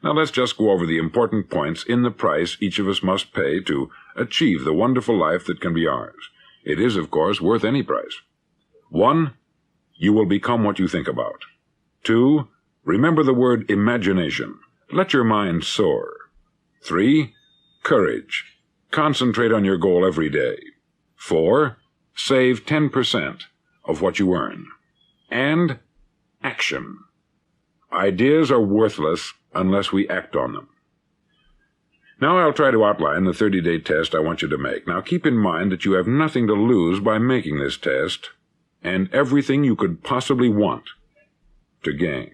Now let's just go over the important points in the price each of us must pay to achieve the wonderful life that can be ours. It is, of course, worth any price. 1. You will become what you think about. 2. Remember the word imagination. Let your mind soar. 3. Courage. Concentrate on your goal every day. 4. Save 10% of what you earn. And action. Ideas are worthless unless we act on them. Now I'll try to outline the 30-day test I want you to make. Now keep in mind that you have nothing to lose by making this test, and everything you could possibly want to gain.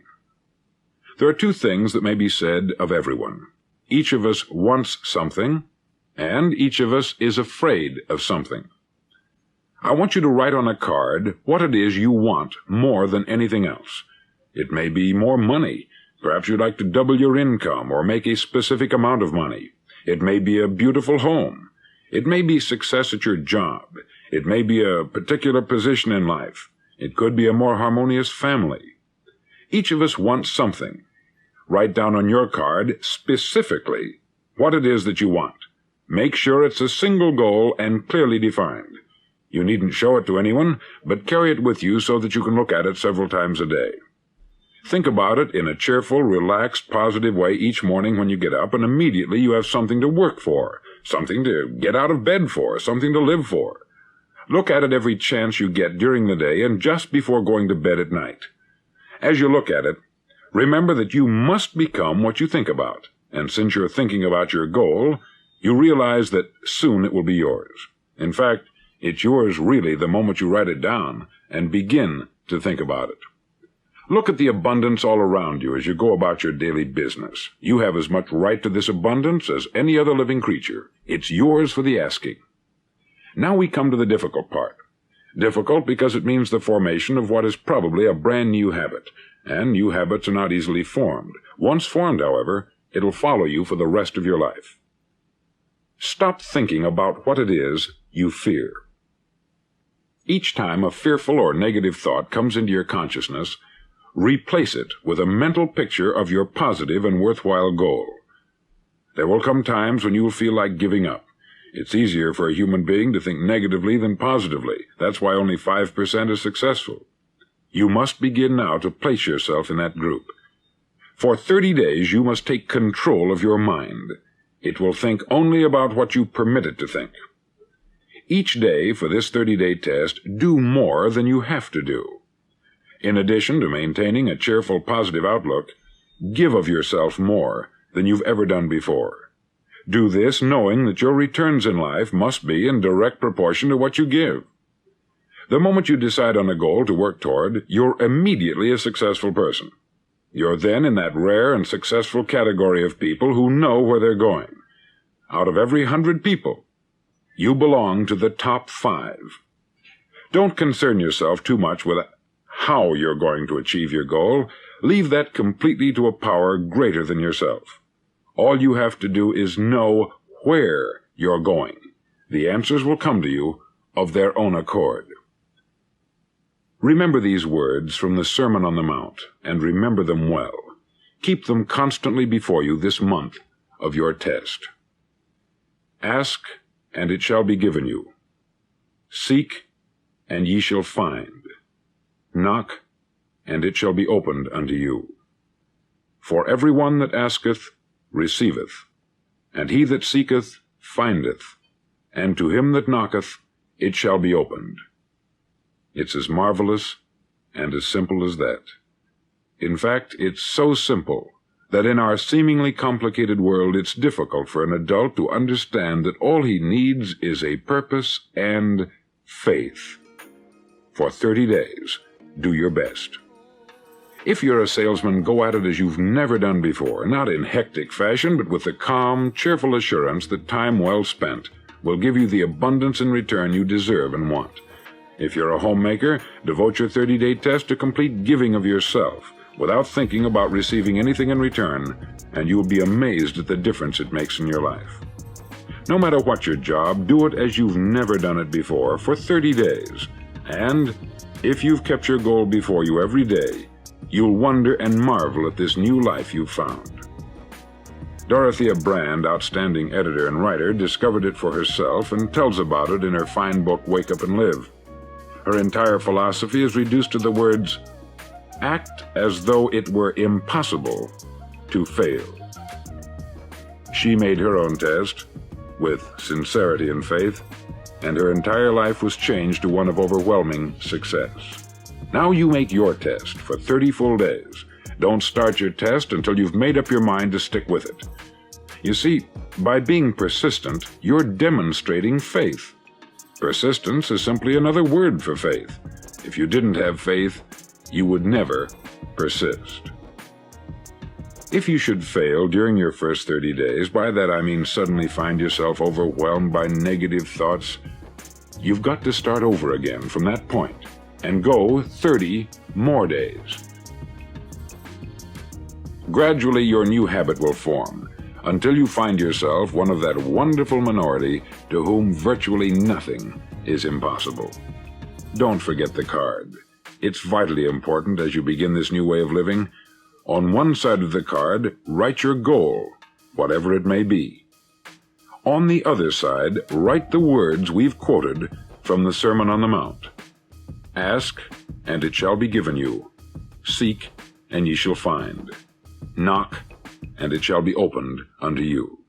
There are 2 things that may be said of everyone. Each of us wants something, and each of us is afraid of something. I want you to write on a card what it is you want more than anything else. It may be more money. Perhaps you'd like to double your income or make a specific amount of money. It may be a beautiful home. It may be success at your job. It may be a particular position in life. It could be a more harmonious family. Each of us wants something. Write down on your card specifically what it is that you want. Make sure it's a single goal and clearly defined. You needn't show it to anyone, but carry it with you so that you can look at it several times a day. Think about it in a cheerful, relaxed, positive way each morning when you get up, and immediately you have something to work for, something to get out of bed for, something to live for. Look at it every chance you get during the day and just before going to bed at night. As you look at it, remember that you must become what you think about, and since you're thinking about your goal, you realize that soon it will be yours. In fact, it's yours really the moment you write it down and begin to think about it. Look at the abundance all around you as you go about your daily business. You have as much right to this abundance as any other living creature. It's yours for the asking. Now we come to the difficult part. Difficult because it means the formation of what is probably a brand new habit, and new habits are not easily formed. Once formed, however, it'll follow you for the rest of your life. Stop thinking about what it is you fear. Each time a fearful or negative thought comes into your consciousness, replace it with a mental picture of your positive and worthwhile goal. There will come times when you will feel like giving up. It's easier for a human being to think negatively than positively. That's why only 5% is successful. You must begin now to place yourself in that group. For 30 days you must take control of your mind. It will think only about what you permit it to think. Each day for this 30-day test, do more than you have to do. In addition to maintaining a cheerful, positive outlook, give of yourself more than you've ever done before. Do this knowing that your returns in life must be in direct proportion to what you give. The moment you decide on a goal to work toward, you're immediately a successful person. You're then in that rare and successful category of people who know where they're going. Out of every 100 people, you belong to the top 5. Don't concern yourself too much with how you're going to achieve your goal. Leave that completely to a power greater than yourself. All you have to do is know where you're going. The answers will come to you of their own accord. Remember these words from the Sermon on the Mount, and remember them well. Keep them constantly before you this month of your test. Ask, and it shall be given you. Seek, and ye shall find. Knock, and it shall be opened unto you. For every one that asketh receiveth, and he that seeketh findeth, and to him that knocketh it shall be opened. It's as marvelous and as simple as that. In fact, it's so simple that in our seemingly complicated world it's difficult for an adult to understand that all he needs is a purpose and faith. For 30 days, do your best. If you're a salesman, go at it as you've never done before, not in hectic fashion, but with the calm, cheerful assurance that time well spent will give you the abundance in return you deserve and want. If you're a homemaker, devote your 30-day test to complete giving of yourself, without thinking about receiving anything in return, and you will be amazed at the difference it makes in your life. No matter what your job, do it as you've never done it before for 30 days. And if you've kept your goal before you every day, you'll wonder and marvel at this new life you've found. Dorothea Brand, outstanding editor and writer, discovered it for herself and tells about it in her fine book, Wake Up and Live. Her entire philosophy is reduced to the words, act as though it were impossible to fail. She made her own test, with sincerity and faith, and her entire life was changed to one of overwhelming success. Now you make your test for 30 full days. Don't start your test until you've made up your mind to stick with it. You see, by being persistent, you're demonstrating faith. Persistence is simply another word for faith. If you didn't have faith, you would never persist. If you should fail during your first 30 days, by that I mean suddenly find yourself overwhelmed by negative thoughts, you've got to start over again from that point and go 30 more days. Gradually, your new habit will form until you find yourself one of that wonderful minority to whom virtually nothing is impossible. Don't forget the card. It's vitally important as you begin this new way of living. On one side of the card, write your goal, whatever it may be. On the other side, write the words we've quoted from the Sermon on the Mount. Ask, and it shall be given you. Seek, and ye shall find. Knock, and it shall be opened unto you.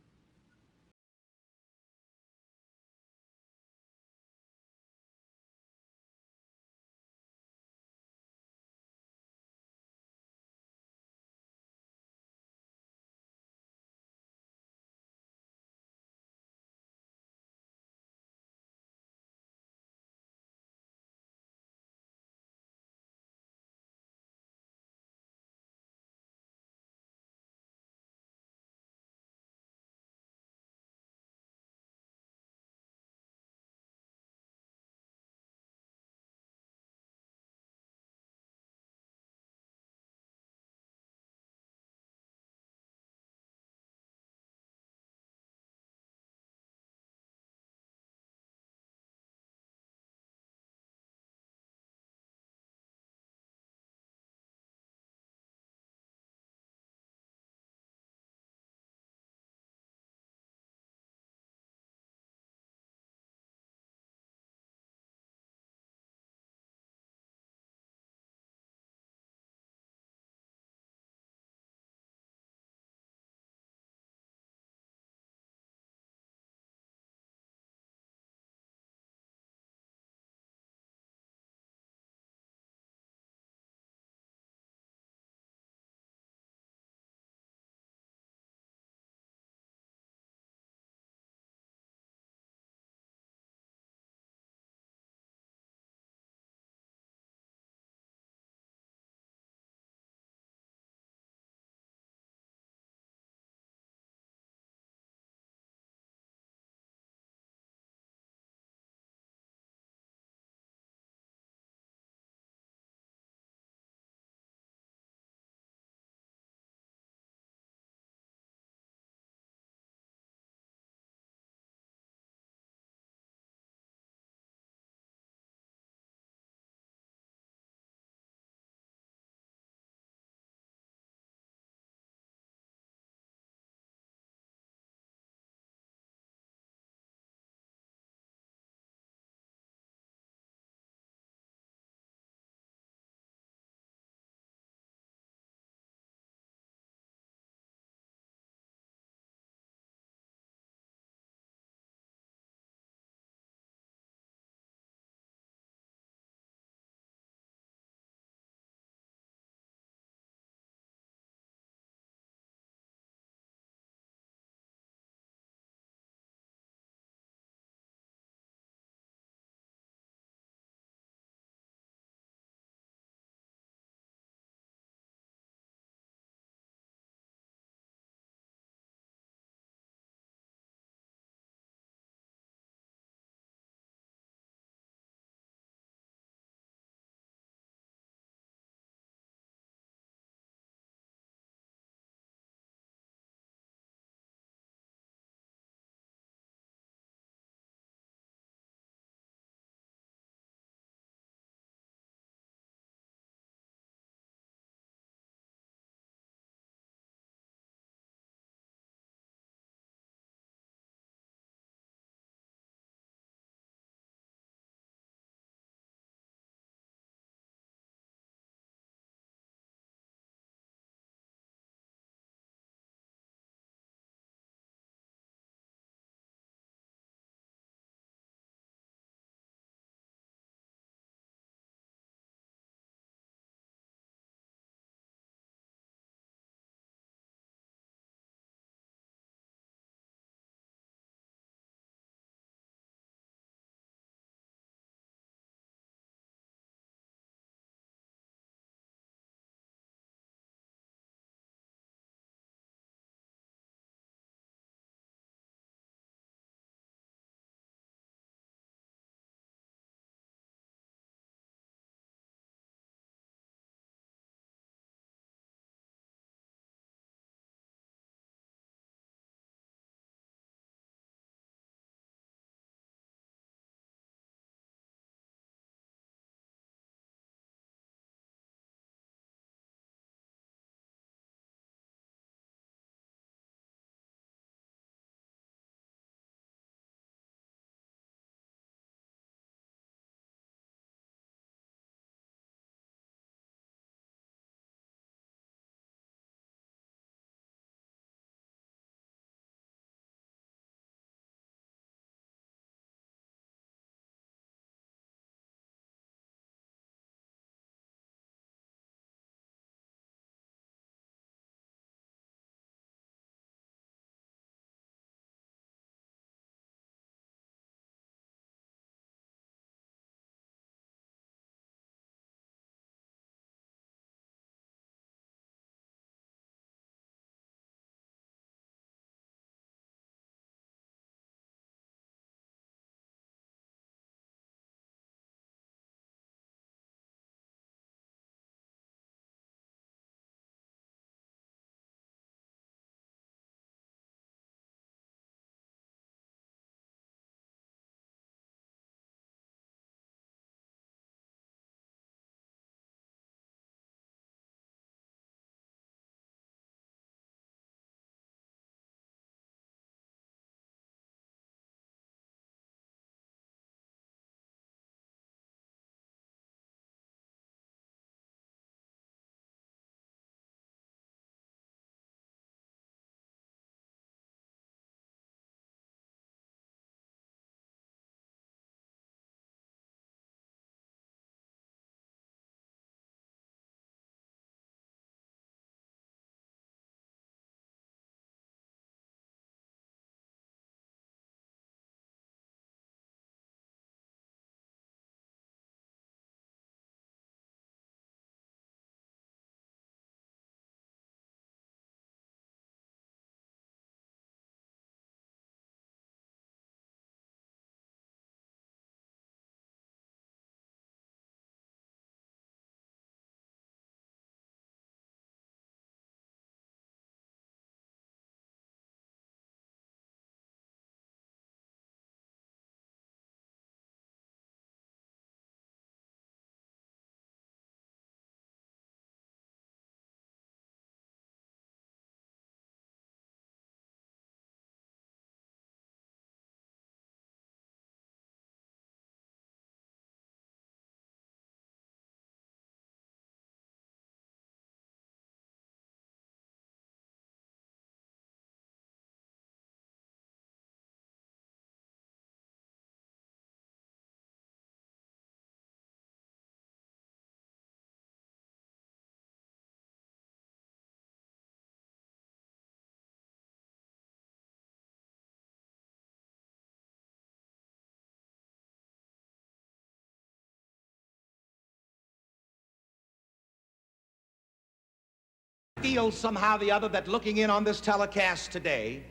feel somehow or the other that looking in on this telecast today,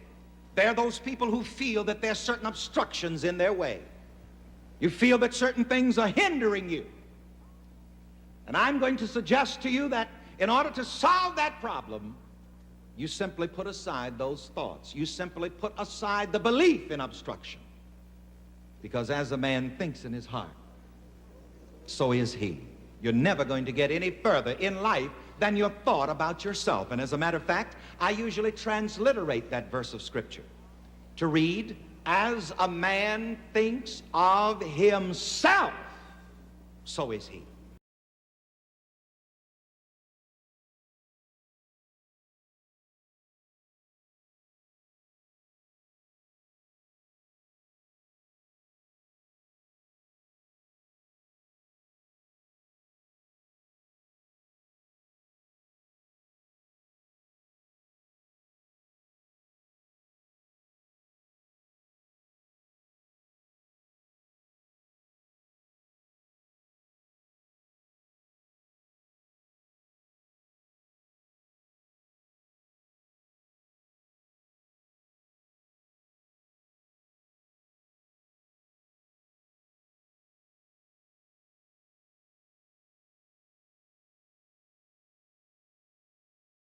there are those people who feel that there's certain obstructions in their way. You feel that certain things are hindering you. And I'm going to suggest to you that in order to solve that problem, you simply put aside those thoughts. You simply put aside the belief in obstruction. Because as a man thinks in his heart, so is he. You're never going to get any further in life than your thought about yourself. And as a matter of fact, I usually transliterate that verse of Scripture to read, as a man thinks of himself, so is he.